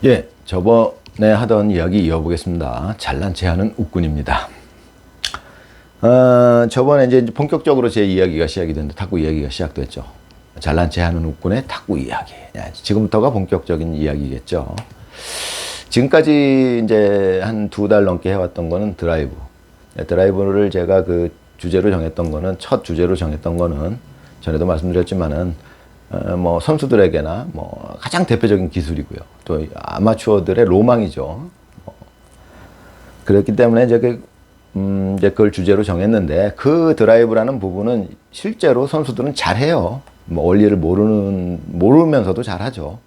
예, 저번에 하던 이야기 이어보겠습니다. 잘난 체 하는 웃군입니다. 저번에 이제 본격적으로 제 이야기가 시작이 됐는데 탁구 이야기가 시작됐죠. 잘난 체 하는 웃군의 탁구 이야기. 지금부터가 본격적인 이야기겠죠. 지금까지 이제 한 2달 넘게 해왔던 거는 드라이브. 드라이브를 제가 그 주제로 정했던 거는, 첫 주제로 정했던 거는 전에도 말씀드렸지만은 뭐 선수들에게나 뭐 가장 대표적인 기술이고요. 또 아마추어들의 로망이죠. 그렇기 때문에 이제 그걸 주제로 정했는데, 그 드라이브라는 부분은 실제로 선수들은 잘해요. 뭐 원리를 모르면서도 잘하죠.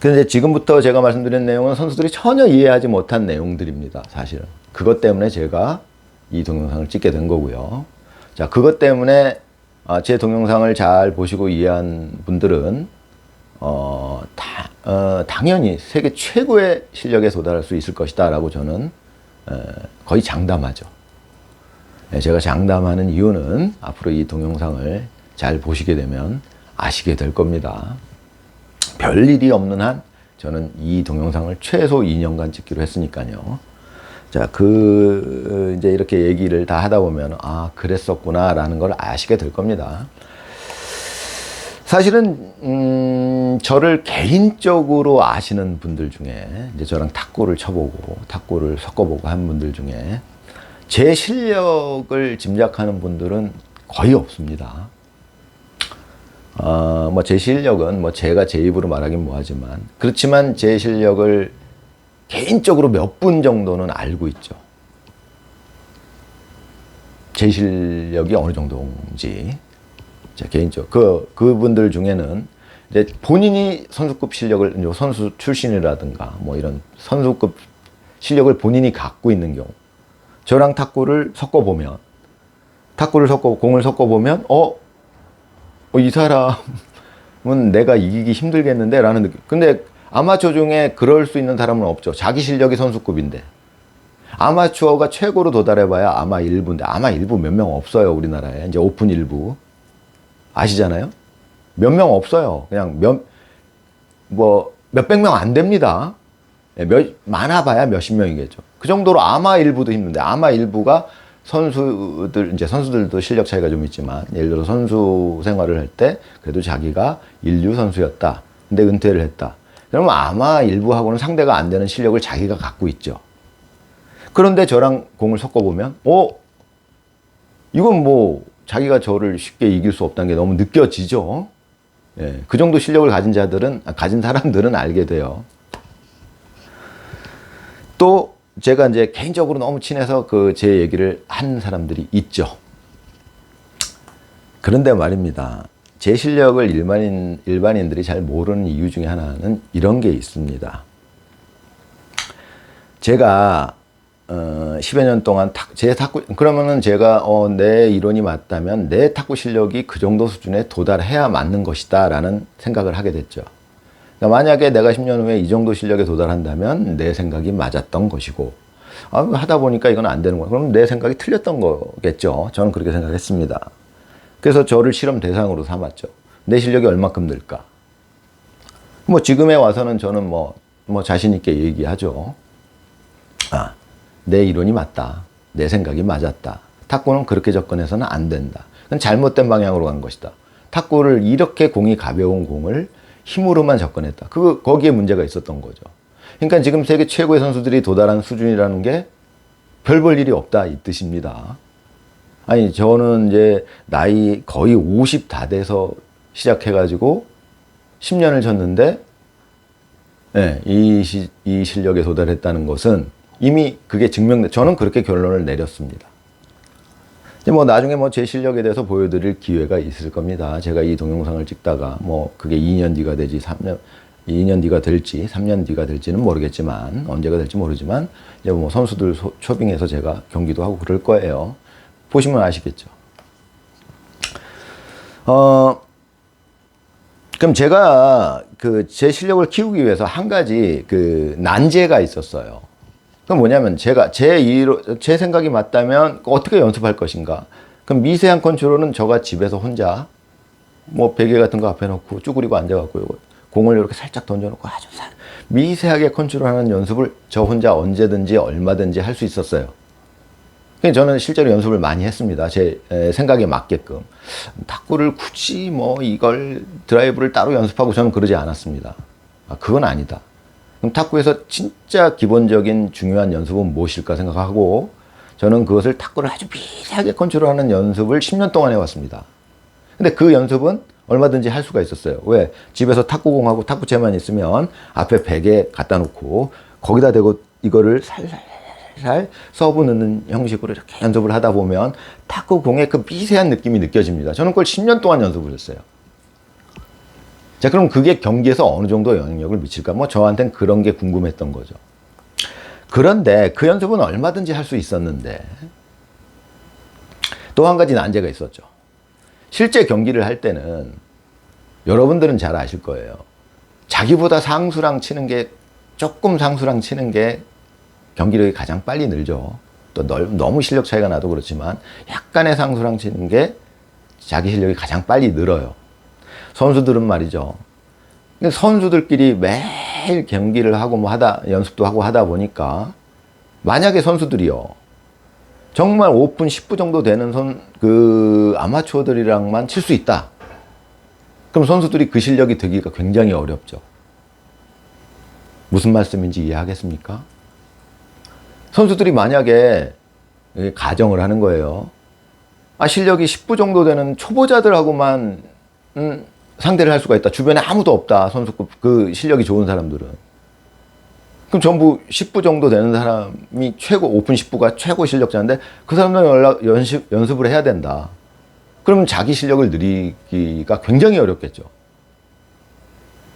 근데 지금부터 제가 말씀드린 내용은 선수들이 전혀 이해하지 못한 내용들입니다. 사실은. 그것 때문에 제가 이 동영상을 찍게 된 거고요. 자, 그것 때문에 제 동영상을 잘 보시고 이해한 분들은 당연히 세계 최고의 실력에 도달할 수 있을 것이다 라고 저는 거의 장담하죠. 제가 장담하는 이유는 앞으로 이 동영상을 잘 보시게 되면 아시게 될 겁니다. 별일이 없는 한 저는 이 동영상을 최소 2년간 찍기로 했으니까요. 자, 이제 이렇게 얘기를 다 하다 보면, 그랬었구나, 라는 걸 아시게 될 겁니다. 사실은, 저를 개인적으로 아시는 분들 중에, 이제 저랑 탁구를 쳐보고, 탁구를 섞어보고 한 분들 중에, 제 실력을 짐작하는 분들은 거의 없습니다. 뭐 제 실력은 뭐 제가 제 입으로 말하긴 뭐하지만, 그렇지만 제 실력을 개인적으로 몇 분 정도는 알고 있죠. 제 실력이 어느 정도인지. 자, 개인적으로. 그분들 중에는 이제 본인이 선수급 실력을, 선수 출신이라든가 뭐 이런 선수급 실력을 본인이 갖고 있는 경우. 저랑 탁구를 섞어보면, 공을 섞어보면, 이 사람은 내가 이기기 힘들겠는데? 라는 느낌. 근데 아마추어 중에 그럴 수 있는 사람은 없죠. 자기 실력이 선수급인데. 아마추어가 최고로 도달해봐야 아마 일부인데, 아마 일부 몇 명 없어요, 우리나라에. 이제 오픈 일부. 아시잖아요? 몇 명 없어요. 그냥 몇백 명 안 됩니다. 많아봐야 몇십 명이겠죠. 그 정도로 아마 일부도 힘든데, 아마 일부가 선수들도 실력 차이가 좀 있지만, 예를 들어 선수 생활을 할 때, 그래도 자기가 인류 선수였다. 근데 은퇴를 했다. 그러면 아마 일부하고는 상대가 안 되는 실력을 자기가 갖고 있죠. 그런데 저랑 공을 섞어보면, 이건 뭐, 자기가 저를 쉽게 이길 수 없다는 게 너무 느껴지죠. 예, 그 정도 실력을 가진 사람들은 알게 돼요. 또, 제가 이제 개인적으로 너무 친해서 제 얘기를 한 사람들이 있죠. 그런데 말입니다. 제 실력을 일반인들이 잘 모르는 이유 중에 하나는 이런 게 있습니다. 제가 10여 년 동안 그러면은 제가 내 이론이 맞다면 내 탁구 실력이 그 정도 수준에 도달해야 맞는 것이다 라는 생각을 하게 됐죠. 그러니까 만약에 내가 10년 후에 이 정도 실력에 도달한다면 내 생각이 맞았던 것이고, 하다 보니까 이건 안 되는 거야. 그럼 내 생각이 틀렸던 거겠죠. 저는 그렇게 생각했습니다. 그래서 저를 실험 대상으로 삼았죠. 내 실력이 얼마큼 늘까? 뭐 지금에 와서는 저는 뭐 자신 있게 얘기하죠. 내 이론이 맞다. 내 생각이 맞았다. 탁구는 그렇게 접근해서는 안 된다. 그건 잘못된 방향으로 간 것이다. 탁구를 이렇게 공이 가벼운 공을 힘으로만 접근했다. 거기에 문제가 있었던 거죠. 그러니까 지금 세계 최고의 선수들이 도달한 수준이라는 게 별 볼 일이 없다 이 뜻입니다. 아니, 저는 이제 나이 거의 50 다 돼서 시작해가지고 10년을 쳤는데, 이 실력에 도달했다는 것은 이미 그게 저는 그렇게 결론을 내렸습니다. 이제 뭐 나중에 제 실력에 대해서 보여드릴 기회가 있을 겁니다. 제가 이 동영상을 찍다가 그게 2년 뒤가 되지, 2년 뒤가 될지, 3년 뒤가 될지는 모르겠지만, 언제가 될지 모르지만, 이제 선수들 초빙해서 제가 경기도 하고 그럴 거예요. 보시면 아시겠죠. 그럼 제가 제 실력을 키우기 위해서 한 가지 난제가 있었어요. 그건 뭐냐면 제 생각이 맞다면 어떻게 연습할 것인가. 그럼 미세한 컨트롤은 저가 집에서 혼자 베개 같은 거 앞에 놓고 쭈그리고 앉아갖고 공을 이렇게 살짝 던져놓고 아주 미세하게 컨트롤하는 연습을 저 혼자 언제든지 얼마든지 할 수 있었어요. 저는 실제로 연습을 많이 했습니다. 제 생각에 맞게끔. 탁구를 굳이 뭐 이걸 드라이브를 따로 연습하고 저는 그러지 않았습니다. 그건 아니다. 그럼 탁구에서 진짜 기본적인 중요한 연습은 무엇일까 생각하고 저는 그것을 탁구를 아주 미세하게 컨트롤하는 연습을 10년 동안 해왔습니다. 근데 그 연습은 얼마든지 할 수가 있었어요. 왜? 집에서 탁구공하고 탁구채만 있으면 앞에 베개 갖다 놓고 거기다 대고 이거를 살살 서브 넣는 형식으로 이렇게 연습을 하다 보면 탁구공의 그 미세한 느낌이 느껴집니다. 저는 그걸 10년 동안 연습을 했어요. 자, 그럼 그게 경기에서 어느 정도 영향력을 미칠까? 뭐 저한테는 그런 게 궁금했던 거죠. 그런데 그 연습은 얼마든지 할 수 있었는데 또 한 가지 난제가 있었죠. 실제 경기를 할 때는 여러분들은 잘 아실 거예요. 자기보다 상수랑 치는 게 조금 상수랑 치는 게 경기력이 가장 빨리 늘죠. 또 너무 실력 차이가 나도 그렇지만 약간의 상수랑 치는 게 자기 실력이 가장 빨리 늘어요. 선수들은 말이죠. 근데 선수들끼리 매일 경기를 하고 뭐 연습도 하고 하다 보니까 만약에 선수들이요. 정말 5분, 10분 정도 되는 아마추어들이랑만 칠 수 있다. 그럼 선수들이 그 실력이 되기가 굉장히 어렵죠. 무슨 말씀인지 이해하겠습니까? 선수들이 만약에 가정을 하는 거예요. 실력이 10부 정도 되는 초보자들하고만 상대를 할 수가 있다. 주변에 아무도 없다. 선수급 그 실력이 좋은 사람들은. 그럼 전부 10부 정도 되는 사람이 오픈 10부가 최고 실력자인데 그 사람들은 연습을 해야 된다. 그러면 자기 실력을 늘리기가 굉장히 어렵겠죠.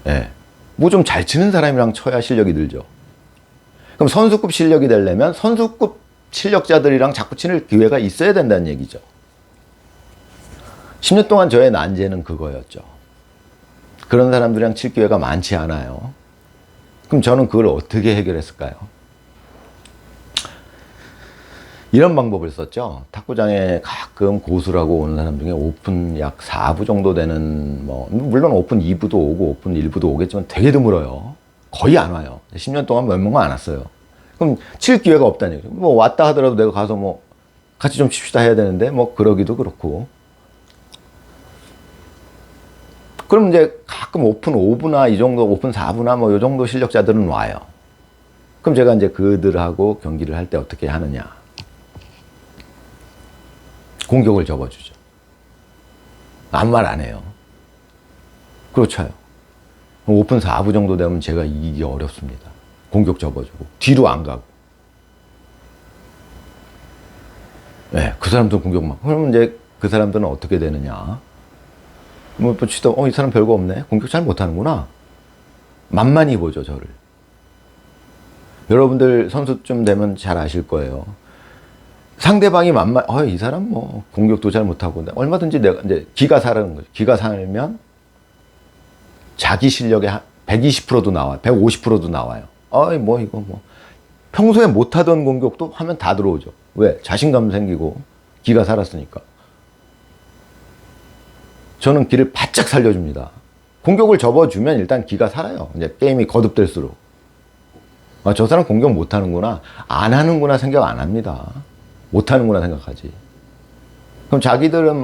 예. 뭐 좀 잘 치는 사람이랑 쳐야 실력이 늘죠. 그럼 선수급 실력이 되려면 선수급 실력자들이랑 자꾸 치는 기회가 있어야 된다는 얘기죠. 10년 동안 저의 난제는 그거였죠. 그런 사람들이랑 칠 기회가 많지 않아요. 그럼 저는 그걸 어떻게 해결했을까요? 이런 방법을 썼죠. 탁구장에 가끔 고수라고 오는 사람 중에 오픈 약 4부 정도 되는, 물론 오픈 2부도 오고 오픈 1부도 오겠지만 되게 드물어요. 거의 안 와요. 10년 동안 몇 명만 안 왔어요. 그럼 칠 기회가 없다는 얘기죠. 뭐 왔다 하더라도 내가 가서 같이 좀 칩시다 해야 되는데 그러기도 그렇고. 그럼 이제 가끔 오픈 5부나 이 정도, 오픈 4부나 이 정도 실력자들은 와요. 그럼 제가 이제 그들하고 경기를 할 때 어떻게 하느냐. 공격을 접어주죠. 아무 말 안 해요. 그렇죠. 오픈 4부 정도 되면 제가 이기기 어렵습니다. 공격 접어주고. 뒤로 안 가고. 네, 그 사람들은 공격만. 그러면 이제 그 사람들은 어떻게 되느냐. 치다, 이 사람 별거 없네. 공격 잘 못하는구나. 만만히 보죠, 저를. 여러분들 선수쯤 되면 잘 아실 거예요. 상대방이 이 사람 공격도 잘 못하고. 얼마든지 내가 이제 기가 사라는 거죠. 기가 살면 자기 실력의 120%도 나와요. 150%도 나와요. 평소에 못하던 공격도 하면 다 들어오죠. 왜? 자신감 생기고 기가 살았으니까. 저는 기를 바짝 살려줍니다. 공격을 접어주면 일단 기가 살아요. 이제 게임이 거듭될수록. 저 사람 공격 못하는구나. 안 하는구나 생각 안 합니다. 못하는구나 생각하지. 그럼 자기들은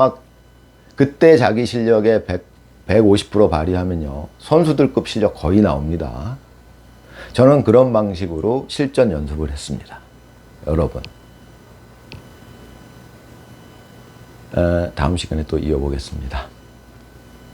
그때 자기 실력의 150% 발휘하면요. 선수들급 실력 거의 나옵니다. 저는 그런 방식으로 실전 연습을 했습니다. 여러분. 다음 시간에 또 이어보겠습니다.